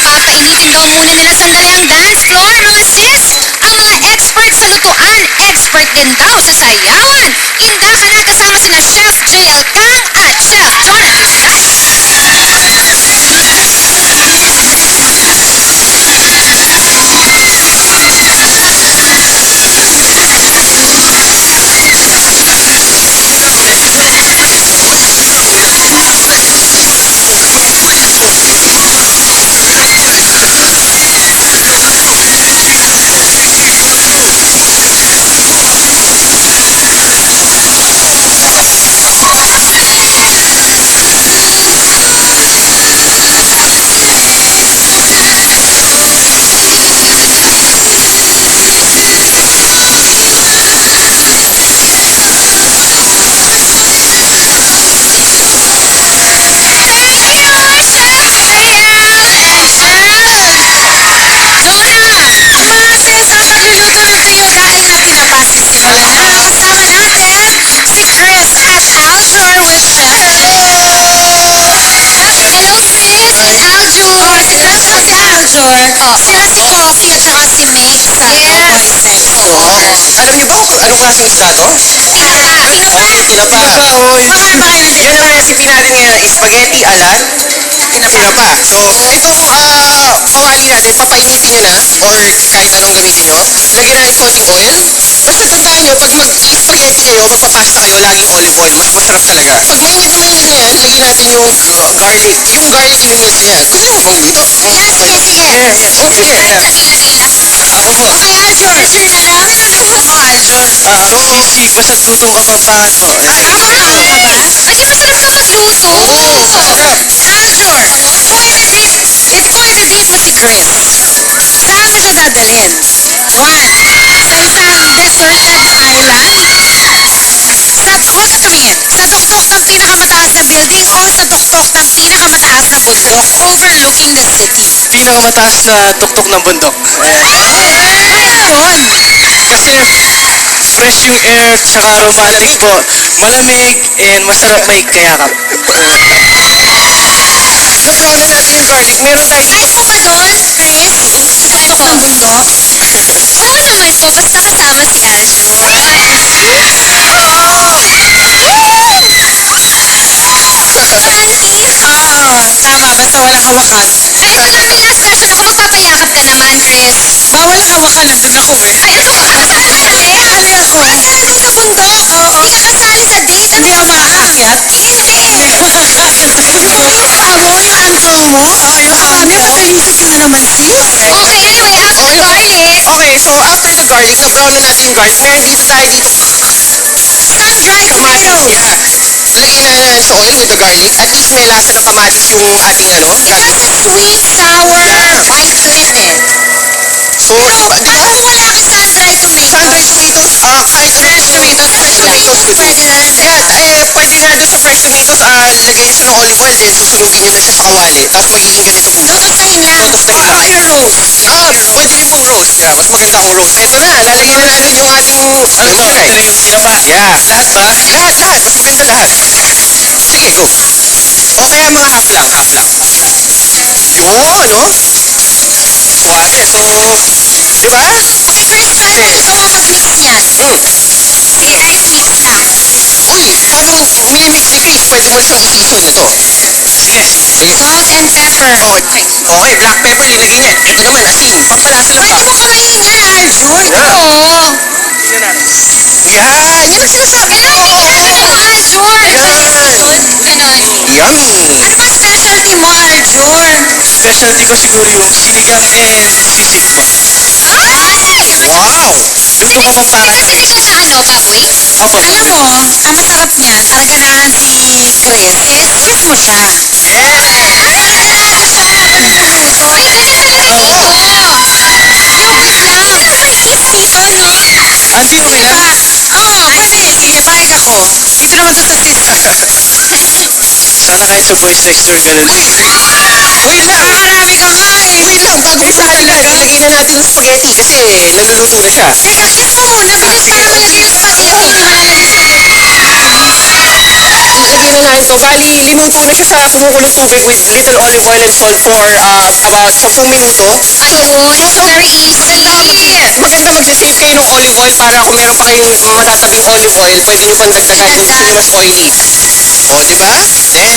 Papainitin daw muna nila sandali ang dance floor, mga sis. Ang mga expert sa lutuan, expert din daw sa sayawan. Inda ka na kasama sina Chef JL Kang at Chef Jonathan Scott. Sila si Coffee at saka si Meg sa Boys Next Door. Alam niyo ba kung anong klaseng isda to? Tinapa. Tinapa. Makain ba kayo ng Yan tinapa? ang recipe natin ngayon, spaghetti alat tinapa. So, itong kawali natin, papainitin nyo na or kahit anong gamitin nyo. Lagyan natin konting oil. Basta tandaan nyo, pag mag-spaghetti kayo, magpapasta kayo, laging olive oil. Mas masarap talaga. Pag mainit na yan, lagyan natin yung garlic. Yung garlic minute na yan. Gusto mo bang dito? Yeah, sige, sige. Oh, sige. Ako po. Okay, Aljur. Aljur na lang. Aljur. Sisig, basta tutong kapampangan po. Kapampangan ka ba? Ay, di masarap ka magluto. Sarap. Aljur, for the date mo si Chris, saan mo siya dadalhin? One, sa isang deserted island. Huwag ka tumingin. Sa tuktok ng pinakamataas na building o sa tuktok ng pinakamataas na bundok overlooking the city. Pinakamataas na tuktok ng bundok. Yun. Kasi fresh yung air, tsaka romantic po. Malamig and masarap may kayakap. Lutuan na natin yung garlic. Meron tayo dito. Kahit mo ba doon, Chris? Sa tuktok ng bundok? Oo naman po, basta kasama si Aljur. Tama, basta walang hawakan. Ay, ito na, may last question ako. Magpapayakap ka naman, Chris. Bawal ang hawakan, nandun ako eh. Ay, ano ba? Kasali ka sa date? Kasali ako. Ay, nandun sa bundok? Oo. Hindi ka kasali sa date? Hindi ako makakaakyat. Hindi. Hindi ako makakaakyat ng bundok. Yung uncle mo? Oo, yung uncle. Nakakaisip ka na naman, sis. Okay, anyway, after the garlic, Okay, so after the garlic, na-brown na natin yung garlic. Meron dito tayo dito. sun-dried Kamatis, tomatoes. yeah. Lagyan na natin sa oil with the garlic. At least may lasa ng kamatis yung ating ano. It has a sweet, sour bite to it eh. So, di ba? Paano kung wala ka sun-dried tomatoes? Sun-dried tomatoes, kahit ano Fresh tomatoes, fresh tomatoes good. pwede na rin. Yeah, pwede na doon sa fresh tomatoes, lagyan nyo siya ng olive oil, then susunugin nyo na siya sa kawali. Tapos magiging ganito po. Lutuin lang. Tutuktahin lang. I-roast. Pwede rin pong roast. Yeah, mas maganda kung roast. Eto na, lalagyan na natin yung ating Ano to? gulay. Ito na yung tinapa. Yeah. Lahat ba? Lahat. Mas maganda lahat. Sige, go. O kaya mga half lang. Yun, no? Suwabe. So, di ba? Okay, Chris, paano mo nagawa mag-mix niyan? I mix lang. Uy, paano minimix ni Chris? Pwede mo siyang isipon ito. Sige. Sige. Salt and pepper. Okay, black pepper nilagay niya. Ito naman, asin. Pampalasa lang Pwede ba? mo kamayin yan, Aljur. Yeah. Oo. Tingnan natin. Yan! Yan ang sinasabi ko! Ginagawa mo, Aljur. Yan. Ganon. Yummy! Ano ba specialty mo, Aljur? Specialty ko siguro yung sinigang and sisig po. Ay! Wow! Luto ko pang para Kasi siya sa ano, baboy? Opo. Alam mo, ang masarap niyan, ang ganahan si Chris is kiss mo siya. Yes! Ganahan mo siya habang niluluto. Ay, ganyan talaga dito. Yung kiss lang. Ano ba kiss dito, no? Andy, okay Diba? lang? Oo, pwede. Sige, payag ako. Dito naman to sa sister. Sana kahit sa boys next door ganun. Wait lang! Nakakarami ka nga eh. Wait lang, bago pa tayo dyan, ilagay na natin yung spaghetti kasi naluluto na siya. Teka, kiss mo muna. Bilis sige. para malagay yung spaghetti. Hindi malalagay yung spaghetti. Ilagay na natin to. Bali, linuto na siya sa kumukulong tubig with little olive oil and salt for about 10 minuto. Ayun, it's very easy. Maganda mag-save kayo ng olive oil para kung meron pa kayong matatabing olive oil, pwede nyo pang dagdagan kung gusto nyo mas oily. O, di ba? Then,